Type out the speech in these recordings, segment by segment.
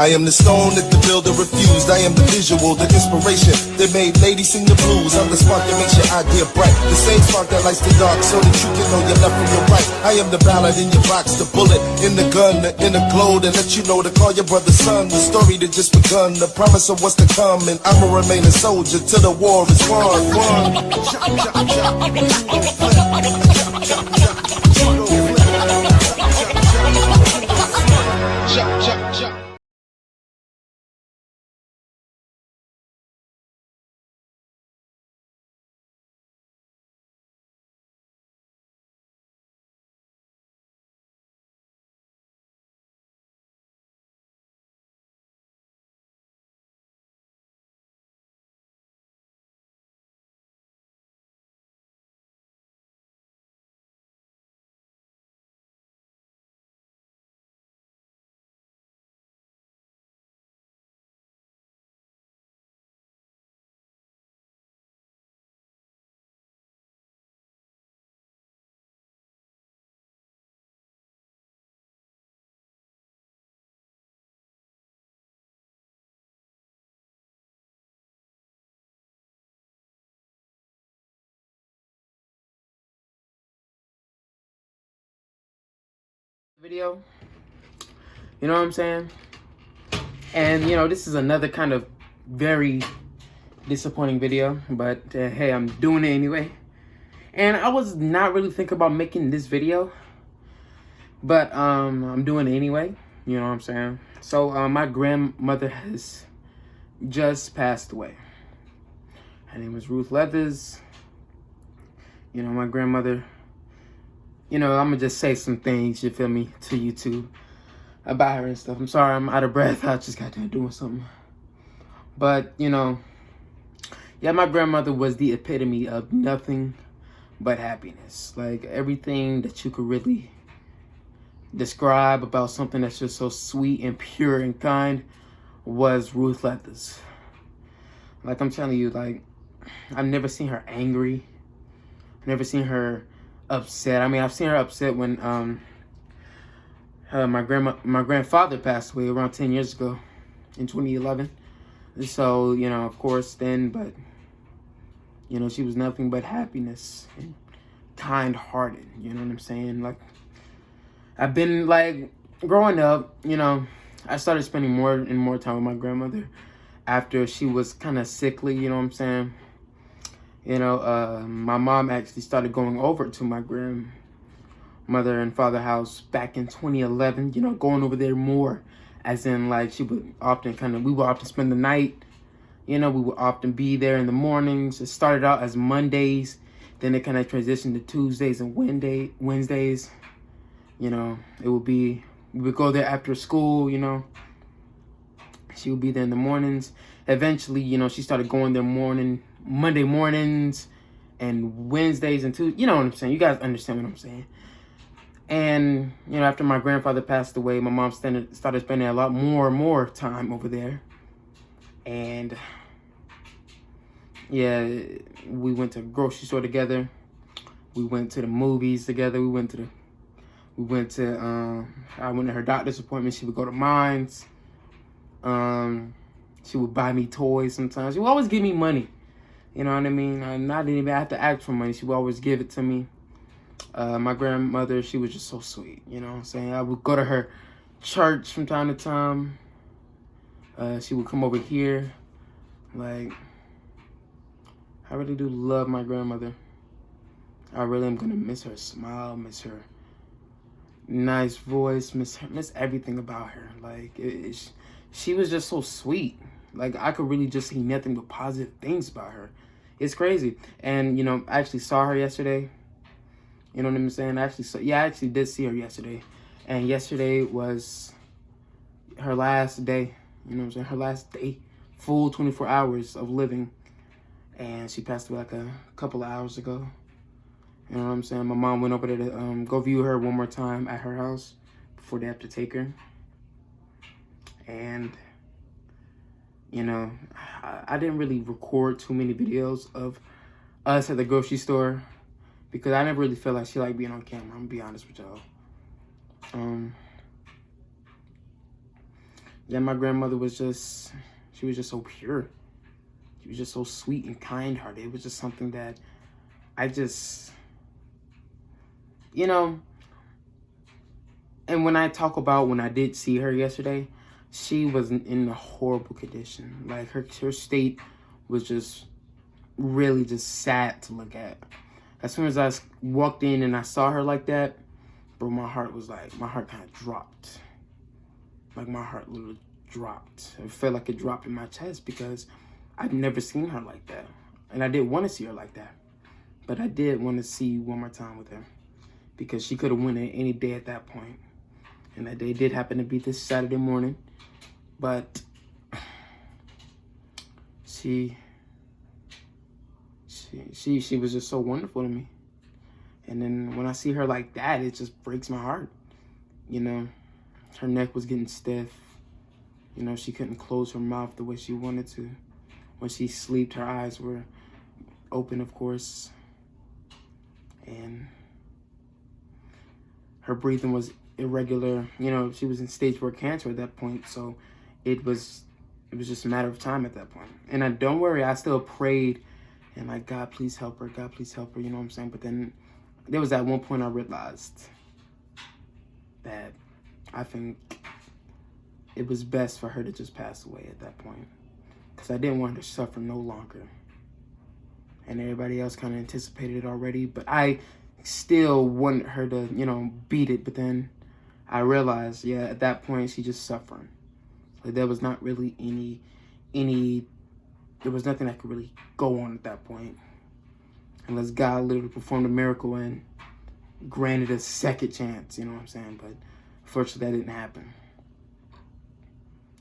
I am the stone that the builder refused. I am the visual, the inspiration that made ladies sing the blues. I'm the spark that makes your idea bright, the same spark that lights the dark so that you can know your left from your right. I am the ballad in your box, the bullet in the gun, the inner glow that let you know to call your brother son. The story that just begun, the promise of what's to come, and I'ma remain a soldier till the war is won. Video, you know what I'm saying? And you know, this is another kind of very disappointing video, but hey, I'm doing it anyway. And I was not really thinking about making this video, but I'm doing it anyway, you know what I'm saying? So my grandmother has just passed away. Her name was Ruth Leathers. You know, my grandmother, you know, I'm gonna just say some things, you feel me, to YouTube about her and stuff. I'm sorry, I'm out of breath. I just got done doing something. But, you know, yeah, my grandmother was the epitome of nothing but happiness. Like, everything that you could really describe about something that's just so sweet and pure and kind was Ruth Leathers. Like, I'm telling you, like, I've never seen her angry. I've never seen her upset. I mean, I've seen her upset when my grandfather passed away around 10 years ago in 2011. So, you know, of course then, but you know, she was nothing but happiness and kind-hearted, you know what I'm saying? Like, I've been, like, growing up, you know, I started spending more and more time with my grandmother after she was kind of sickly, you know what I'm saying? You know, my mom actually started going over to my grandmother and father house back in 2011, you know, going over there more, as in, like, she would often we would often spend the night, you know, we would often be there in the mornings. It started out as Mondays, then it kind of transitioned to Tuesdays and Wednesdays, you know, we would go there after school, you know, she would be there in the mornings. Eventually, you know, she started going there Monday mornings and Wednesdays and Tuesdays, you know what I'm saying? You guys understand what I'm saying? And, you know, after my grandfather passed away, my mom started spending a lot more time over there. And, yeah, we went to the grocery store together. We went to the movies together. I went to her doctor's appointment. She would go to mine. She would buy me toys sometimes. She would always give me money. You know what I mean? I didn't even have to ask for money. She would always give it to me. My grandmother, she was just so sweet, you know what I'm saying? I would go to her church from time to time. She would come over here. Like, I really do love my grandmother. I really am gonna miss her smile, miss her nice voice, miss everything about her. Like, she was just so sweet. Like, I could really just see nothing but positive things about her. It's crazy. And, you know, I actually saw her yesterday. You know what I'm saying? I actually did see her yesterday. And yesterday was her last day. You know what I'm saying? Her last day. Full 24 hours of living. And she passed away like a couple of hours ago. You know what I'm saying? My mom went over there to go view her one more time at her house before they have to take her. And, you know, I didn't really record too many videos of us at the grocery store because I never really felt like she liked being on camera. I'm gonna be honest with y'all. Yeah, my grandmother was just, she was just so pure. She was just so sweet and kind-hearted. It was just something that I just, you know, and when I talk about when I did see her yesterday, she was in a horrible condition. Like, her state was just really just sad to look at. As soon as I walked in and I saw her like that, bro, my heart kind of dropped. Like, my heart literally dropped. It felt like it dropped in my chest because I've never seen her like that. And I didn't want to see her like that. But I did want to see one more time with her because she could have won it any day at that point. And that day did happen to be this Saturday morning. But she was just so wonderful to me. And then when I see her like that, it just breaks my heart. You know, her neck was getting stiff. You know, she couldn't close her mouth the way she wanted to. When she slept, her eyes were open, of course. And her breathing was irregular. You know, she was in stage 4 cancer at that point. So it was just a matter of time at that point. And don't worry, I still prayed. And like, God, please help her. God, please help her. You know what I'm saying? But then there was that one point I realized that I think it was best for her to just pass away at that point. Because I didn't want her to suffer no longer. And everybody else kind of anticipated it already. But I still wanted her to, you know, beat it. But then I realized, yeah, at that point, she just suffering. Like, there was not really there was nothing that could really go on at that point. Unless God literally performed a miracle and granted a second chance, you know what I'm saying? But unfortunately, that didn't happen.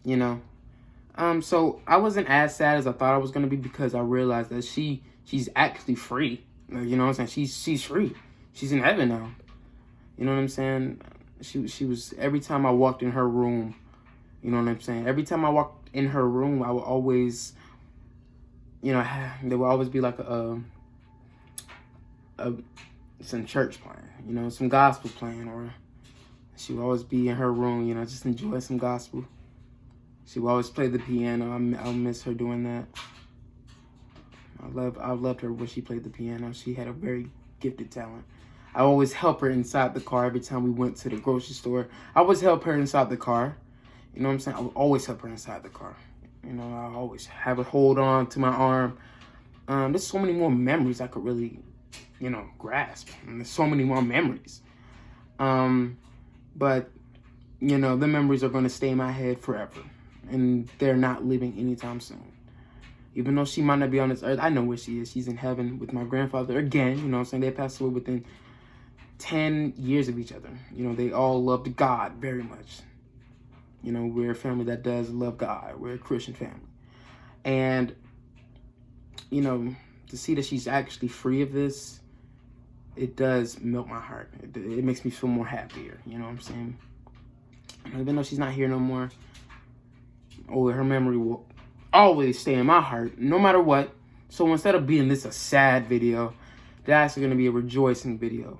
You know? So I wasn't as sad as I thought I was going to be because I realized that she's actually free. Like, you know what I'm saying? She's free. She's in heaven now. You know what I'm saying? She was, every time I walked in her room, you know what I'm saying? Every time I walked in her room, I would always, you know, there would always be like some church playing, you know, some gospel playing, or she would always be in her room, you know, just enjoy some gospel. She would always play the piano. I'll miss her doing that. I loved her when she played the piano. She had a very gifted talent. I always help her inside the car every time we went to the grocery store. I always help her inside the car. You know what I'm saying? I would always help her inside the car. You know, I always have her hold on to my arm. There's so many more memories I could really, you know, grasp. And there's so many more memories. But, you know, the memories are going to stay in my head forever. And they're not leaving anytime soon. Even though she might not be on this earth, I know where she is. She's in heaven with my grandfather again. You know what I'm saying? They passed away within 10 years of each other. You know, they all loved God very much. You know, we're a family that does love God. We're a Christian family. And, you know, to see that she's actually free of this, it does melt my heart. It makes me feel more happier. You know what I'm saying? Even though she's not here no more, her memory will always stay in my heart, no matter what. So instead of being this a sad video, that's going to be a rejoicing video.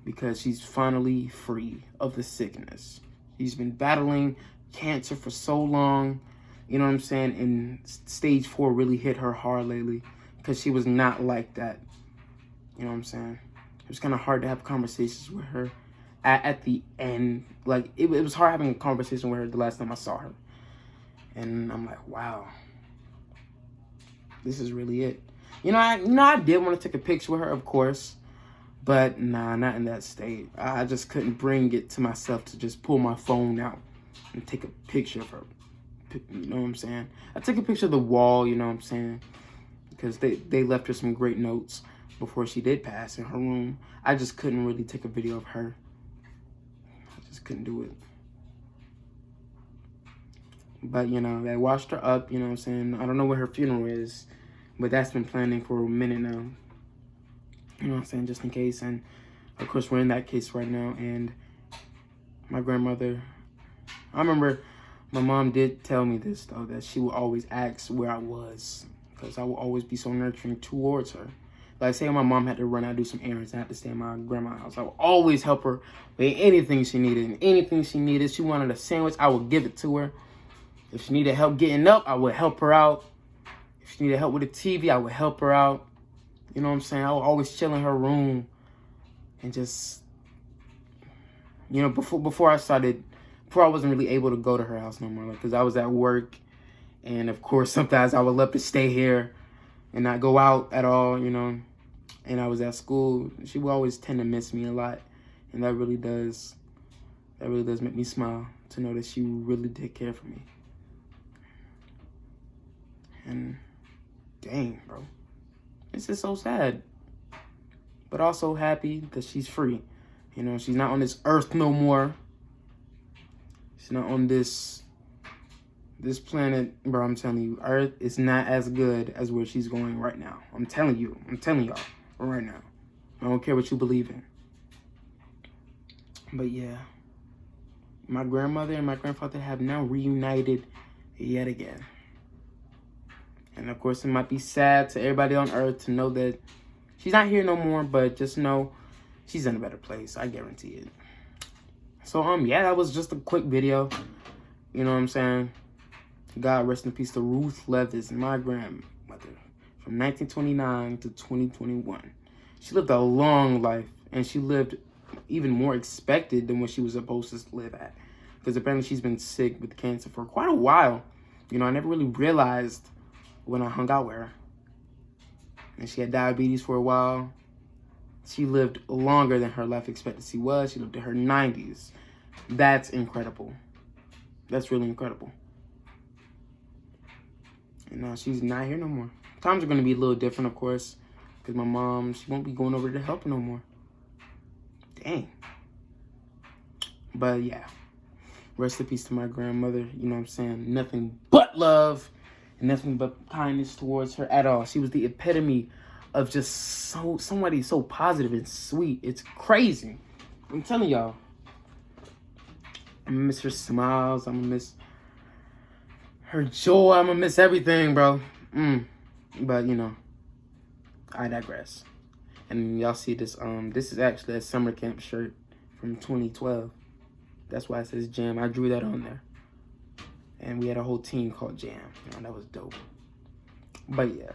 Because she's finally free of the sickness. She's been battling cancer for so long, you know what I'm saying? And stage 4 really hit her hard lately because she was not like that. You know what I'm saying? It was kind of hard to have conversations with her at the end. Like, it was hard having a conversation with her the last time I saw her. And I'm like, wow, this is really it. You know, I did want to take a picture with her, of course. But nah, not in that state. I just couldn't bring it to myself to just pull my phone out and take a picture of her. You know what I'm saying? I took a picture of the wall, you know what I'm saying? Because they left her some great notes before she did pass in her room. I just couldn't really take a video of her. I just couldn't do it. But, you know, they washed her up, you know what I'm saying? I don't know where her funeral is, but that's been planning for a minute now. You know what I'm saying? Just in case. And, of course, we're in that case right now. And my grandmother, I remember my mom did tell me this, though, that she would always ask where I was. Because I would always be so nurturing towards her. Like, say my mom had to run out do some errands and I had to stay in my grandma's house. I would always help her with anything she needed. And anything she needed, she wanted a sandwich, I would give it to her. If she needed help getting up, I would help her out. If she needed help with the TV, I would help her out. You know what I'm saying? I would always chill in her room and just, you know, before I wasn't really able to go to her house no more, like, because I was at work. And, of course, sometimes I would love to stay here and not go out at all, you know. And I was at school. She would always tend to miss me a lot. And that really does make me smile to know that she really did care for me. And, dang, bro. It's just so sad. But also happy that she's free. You know, she's not on this earth no more. She's not on this planet, bro. I'm telling you, Earth is not as good as where she's going right now. I'm telling y'all right now. I don't care what you believe in. But yeah, my grandmother and my grandfather have now reunited yet again. And of course, it might be sad to everybody on Earth to know that she's not here no more, but just know she's in a better place. I guarantee it. So, yeah, that was just a quick video. You know what I'm saying? God rest in peace to Ruth Leathers, my grandmother, from 1929 to 2021. She lived a long life, and she lived even more expected than what she was supposed to live at. Because apparently she's been sick with cancer for quite a while. You know, I never really realized when I hung out with her. And she had diabetes for a while. She lived longer than her life expectancy was. She lived in her 90s. That's incredible. That's really incredible. And now she's not here no more. Times are going to be a little different, of course. Because my mom, she won't be going over to help her no more. Dang. But yeah. Rest in peace to my grandmother. You know what I'm saying? Nothing but love. And nothing but kindness towards her at all. She was the epitome of just somebody so positive and sweet. It's crazy. I'm telling y'all. I'm gonna miss her smiles. I'm gonna miss her joy. I'm gonna miss everything, bro. But, you know, I digress. And y'all see this. This is actually a summer camp shirt from 2012. That's why it says Jam. I drew that on there. And we had a whole team called Jam. You know, that was dope. But, yeah.